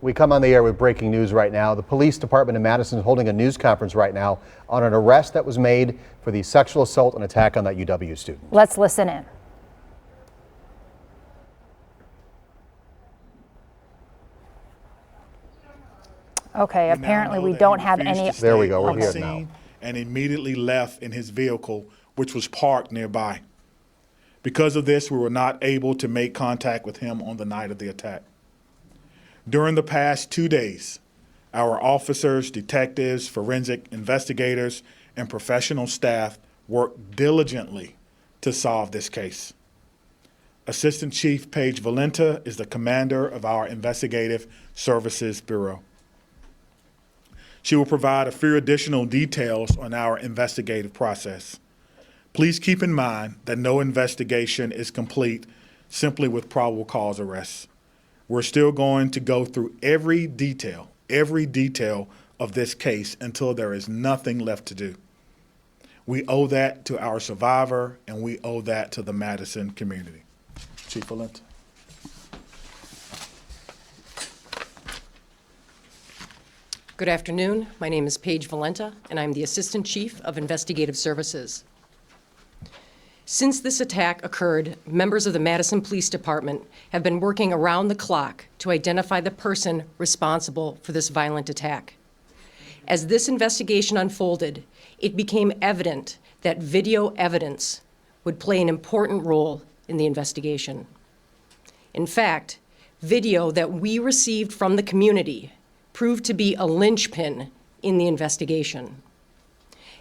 We come on the air with breaking news right now. The police department in Madison is holding a news conference right now on an arrest that was made for the sexual assault and attack on that UW student. Let's listen in. Okay, apparently we don't have any. There we go, we're here now. And immediately left in his vehicle, which was parked nearby. Because of this, we were not able to make contact with him on the night of the attack. During the past 2 days, our officers, detectives, forensic investigators, and professional staff worked diligently to solve this case. Assistant Chief Paige Valenta is the commander of our Investigative Services Bureau. She will provide a few additional details on our investigative process. Please keep in mind that no investigation is complete simply with probable cause arrests. We're still going to go through every detail of this case until there is nothing left to do. We owe that to our survivor, and we owe that to the Madison community. Chief Valenta. Good afternoon. My name is Paige Valenta, and I'm the Assistant Chief of Investigative Services. Since this attack occurred, members of the Madison Police Department have been working around the clock to identify the person responsible for this violent attack. As this investigation unfolded, it became evident that video evidence would play an important role in the investigation. In fact, video that we received from the community proved to be a linchpin in the investigation.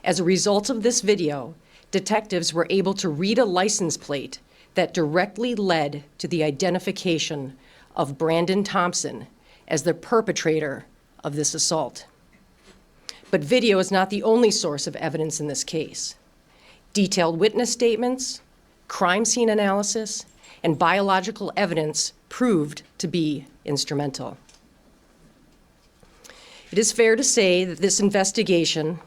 As a result of this video, detectives were able to read a license plate that directly led to the identification of Brandon Thompson as the perpetrator of this assault. But video is not the only source of evidence in this case. Detailed witness statements, crime scene analysis, and biological evidence proved to be instrumental. It is fair to say that this investigation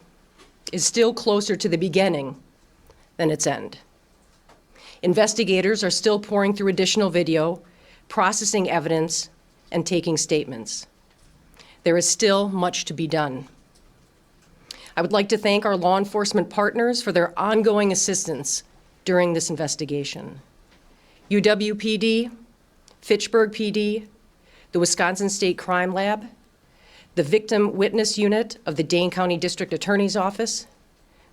is still closer to the beginning than its end. Investigators are still pouring through additional video, processing evidence, and taking statements. There is still much to be done. I would like to thank our law enforcement partners for their ongoing assistance during this investigation. UW-PD, Fitchburg PD, the Wisconsin State Crime Lab, the Victim Witness Unit of the Dane County District Attorney's Office,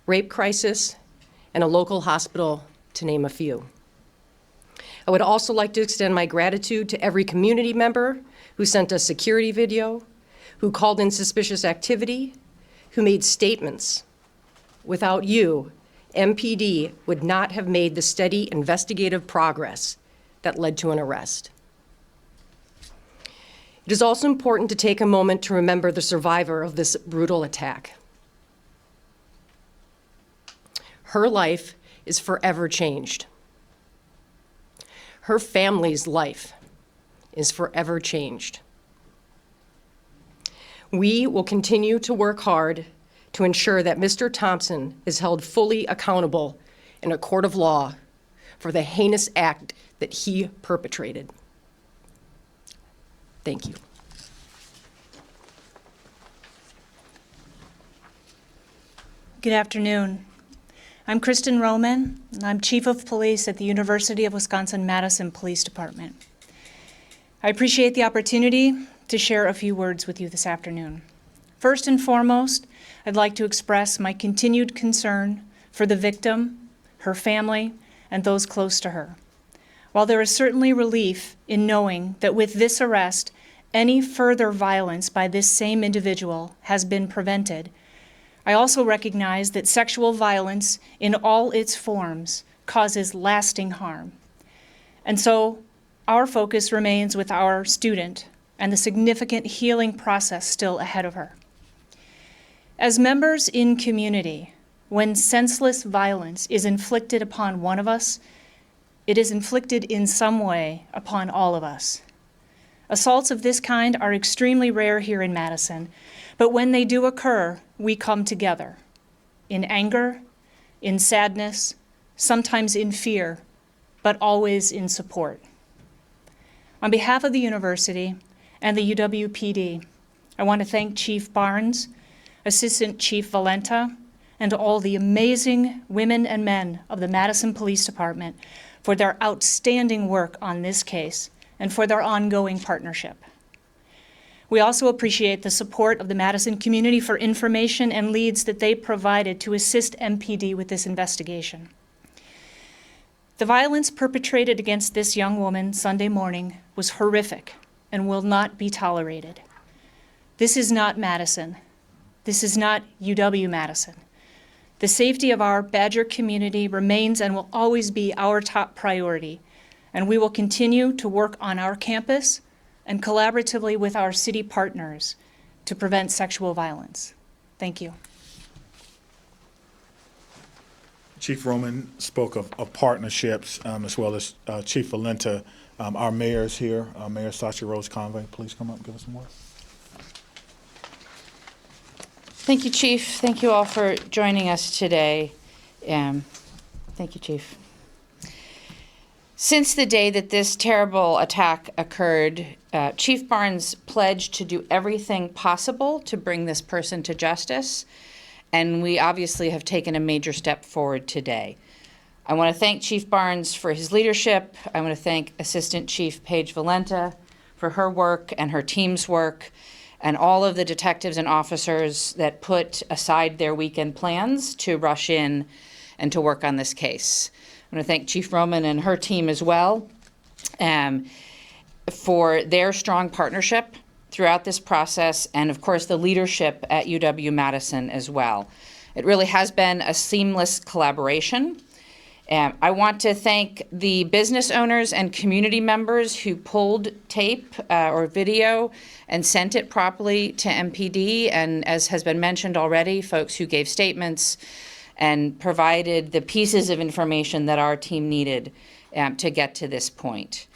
Rape Crisis, and a local hospital, to name a few. I would also like to extend my gratitude to every community member who sent us security video, who called in suspicious activity, who made statements. Without you, MPD would not have made the steady investigative progress that led to an arrest. It is also important to take a moment to remember the survivor of this brutal attack. Her life is forever changed. Her family's life is forever changed. We will continue to work hard to ensure that Mr. Thompson is held fully accountable in a court of law for the heinous act that he perpetrated. Thank you. Good afternoon. I'm Kristen Roman, and I'm Chief of Police at the University of Wisconsin-Madison Police Department. I appreciate the opportunity to share a few words with you this afternoon. First and foremost, I'd like to express my continued concern for the victim, her family, and those close to her. While there is certainly relief in knowing that with this arrest, any further violence by this same individual has been prevented, I also recognize that sexual violence in all its forms causes lasting harm. And so our focus remains with our student and the significant healing process still ahead of her. As members in community, when senseless violence is inflicted upon one of us, it is inflicted in some way upon all of us. Assaults of this kind are extremely rare here in Madison, but when they do occur, we come together in anger, in sadness, sometimes in fear, but always in support. On behalf of the university and the UW-PD. I want to thank Chief Barnes, Assistant Chief Valenta, and all the amazing women and men of the Madison Police Department for their outstanding work on this case and for their ongoing partnership. We also appreciate the support of the Madison community for information and leads that they provided to assist MPD with this investigation. The violence perpetrated against this young woman Sunday morning was horrific and will not be tolerated. This is not Madison. This is not UW-Madison. The safety of our Badger community remains and will always be our top priority, and we will continue to work on our campus and collaboratively with our city partners to prevent sexual violence. Thank you. Chief Roman spoke of partnerships as well as Chief Valenta. Our mayor's here, Mayor Sasha Rose Conway. Please come up and give us some words. Thank you, Chief. Thank you all for joining us today. Thank you, Chief. Since the day that this terrible attack occurred, Chief Barnes pledged to do everything possible to bring this person to justice, and we obviously have taken a major step forward today. I want to thank Chief Barnes for his leadership. I want to thank Assistant Chief Paige Valenta for her work and her team's work, and all of the detectives and officers that put aside their weekend plans to rush in and to work on this case. I want to thank Chief Roman and her team as well for their strong partnership throughout this process, and of course the leadership at UW-Madison as well. It really has been a seamless collaboration. I want to thank the business owners and community members who pulled tape or video and sent it properly to MPD, and as has been mentioned already, folks who gave statements and provided the pieces of information that our team needed to get to this point.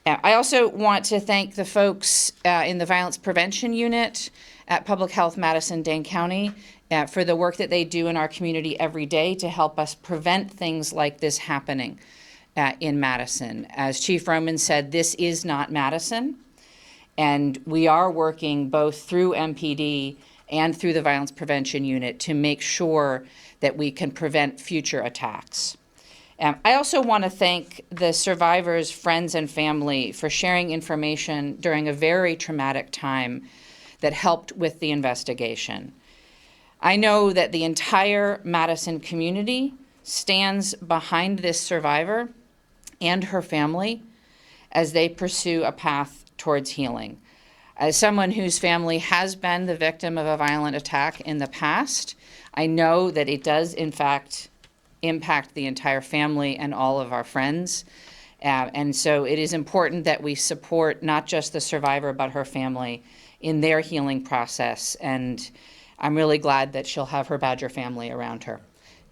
I also want to thank the folks in the Violence Prevention Unit at Public Health Madison, Dane County, for the work that they do in our community every day to help us prevent things like this happening in Madison. As Chief Roman said, this is not Madison, and we are working both through MPD and through the Violence Prevention Unit to make sure that we can prevent future attacks. I also want to thank the survivors' friends and family for sharing information during a very traumatic time that helped with the investigation. I know that the entire Madison community stands behind this survivor and her family as they pursue a path towards healing. As someone whose family has been the victim of a violent attack in the past, I know that it does, in fact, impact the entire family and all of our friends. And so it is important that we support not just the survivor, but her family in their healing process. And I'm really glad that she'll have her Badger family around her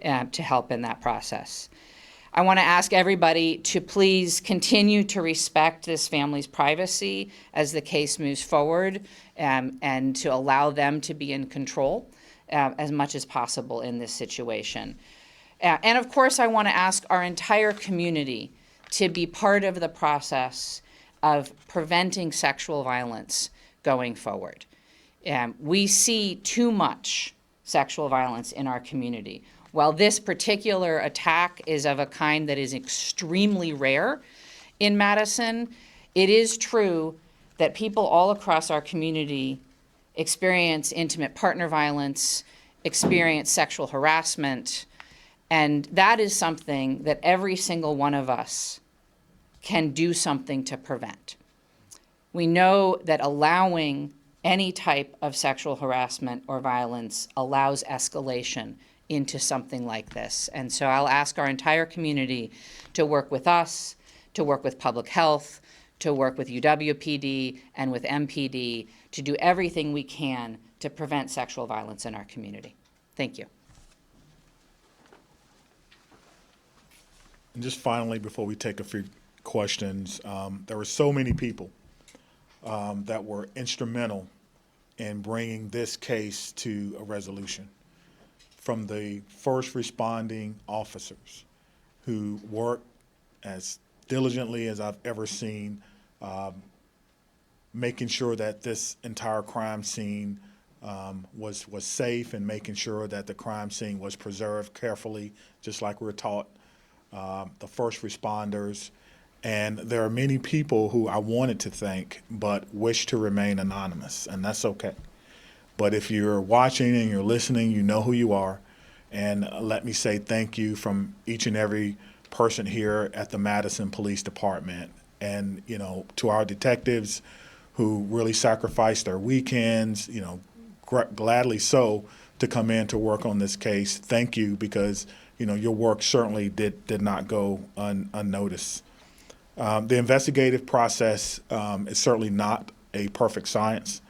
to help in that process. I want to ask everybody to please continue to respect this family's privacy as the case moves forward, and to allow them to be in control as much as possible in this situation. And of course, I want to ask our entire community to be part of the process of preventing sexual violence going forward. We see too much sexual violence in our community. While this particular attack is of a kind that is extremely rare in Madison, it is true that people all across our community experience intimate partner violence, experience sexual harassment, and that is something that every single one of us can do something to prevent. We know that allowing any type of sexual harassment or violence allows escalation into something like this. And so I'll ask our entire community to work with us, to work with public health, to work with UW-PD and with MPD to do everything we can to prevent sexual violence in our community. Thank you. And just finally, before we take a few questions, there were so many people that were instrumental in bringing this case to a resolution. From the first responding officers who worked as diligently as I've ever seen making sure that this entire crime scene was safe, and making sure that the crime scene was preserved carefully, just like we were taught, the first responders. And there are many people who I wanted to thank but wish to remain anonymous, and that's okay. But if you're watching and you're listening, you know who you are. And let me say thank you from each and every person here at the Madison Police Department. And, you know, to our detectives who really sacrificed their weekends, you know, gladly so, to come in to work on this case. Thank you, because, you know, your work certainly did not go unnoticed. The investigative process is certainly not a perfect science.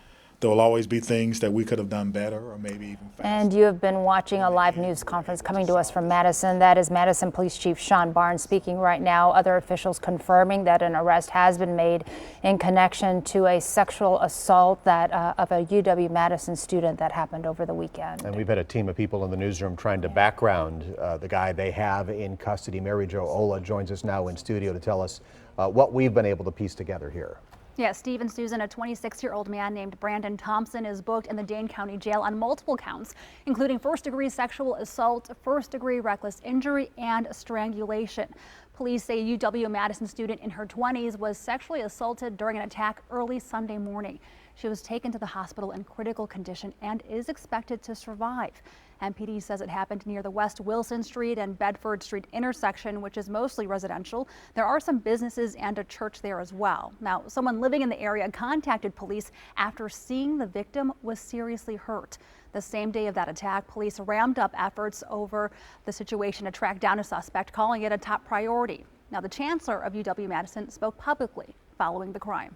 There will always be things that we could have done better, or maybe even faster. And you have been watching a live news conference coming to us from Madison. That is Madison Police Chief Sean Barnes speaking right now. Other officials confirming that an arrest has been made in connection to a sexual assault of a UW-Madison student that happened over the weekend. And we've had a team of people in the newsroom trying to background the guy they have in custody. Mary Jo Ola joins us now in studio to tell us what we've been able to piece together here. Yeah, Steve and Susan, a 26-year-old man named Brandon Thompson is booked in the Dane County Jail on multiple counts, including first-degree sexual assault, first-degree reckless injury, and strangulation. Police say a UW-Madison student in her 20s was sexually assaulted during an attack early Sunday morning. She was taken to the hospital in critical condition and is expected to survive. MPD says it happened near the West Wilson Street and Bedford Street intersection, which is mostly residential. There are some businesses and a church there as well. Now, someone living in the area contacted police after seeing the victim was seriously hurt. The same day of that attack, police ramped up efforts over the situation to track down a suspect, calling it a top priority. Now, the chancellor of UW-Madison spoke publicly following the crime.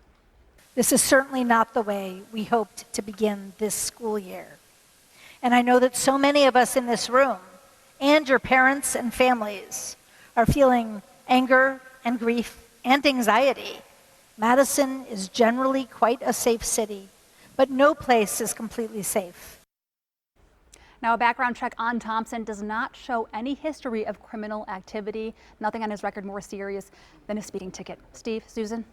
This is certainly not the way we hoped to begin this school year. And I know that so many of us in this room and your parents and families are feeling anger and grief and anxiety. Madison is generally quite a safe city, but no place is completely safe. Now, a background check on Thompson does not show any history of criminal activity. Nothing on his record more serious than a speeding ticket. Steve, Susan?